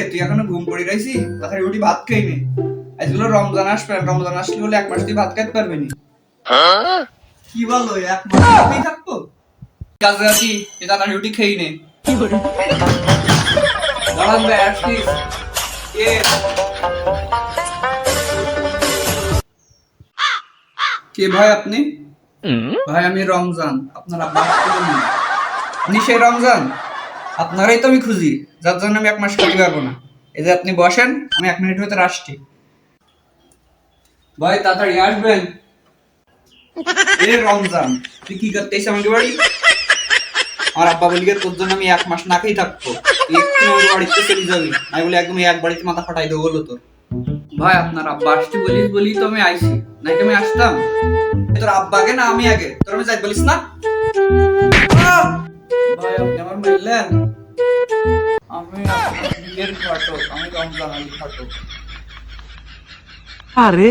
তুই এখনো ঘুম পড়ে রাইছি, তাড়াতাড়ি উঠি ভাত খাই নে। আজগুলো রমজান আসবে, রমজান আসলে বলে 1 মাস তুই ভাত খাইতে পারবি নি। কি বলো 1 মাস ভাতই থাকবো? কাজে আছি, তুই তাড়াতাড়ি উঠি খেয়ে নে। দাঁড়ান ভাই, আসছিস। কে ভাই আপনি? ভাই আমি রমজান, আপনার আব্বা আসতে বলুন। আপনি সেই রমজান? আপনারাই তো আমি খুঁজি, যার জন্য আমি 1 মাস খেতে পারবো না। এই যে আপনি বসেন, আমি 1 মিনিট ভিতরে আসছি। ভাই তাড়াতাড়ি আসবেন। এ রমজান, তুই কি করতে এসে আমাকে বাড়ি? আমার আব্বা বলি তোর জন্য আমি 1 মাস না খেয়ে থাকবো, তুই একটু আমার বাড়িতে চলে যাবি। আমি বলি একদম এক বাড়িতে মাথা ফাটাই দেবো বলো তোর। ভাই আপনার আব্বা আসতে বলি তো আমি আইছি, নাকি আমি আসতাম? তোর আব্বাকে না আমি আগে, তোর আমি যাই বলিস না। ভাই আপনি আমার বললেন আমি আপনার বিয়ের ঘটক, আমি রমজান আলী ঘটক। আরে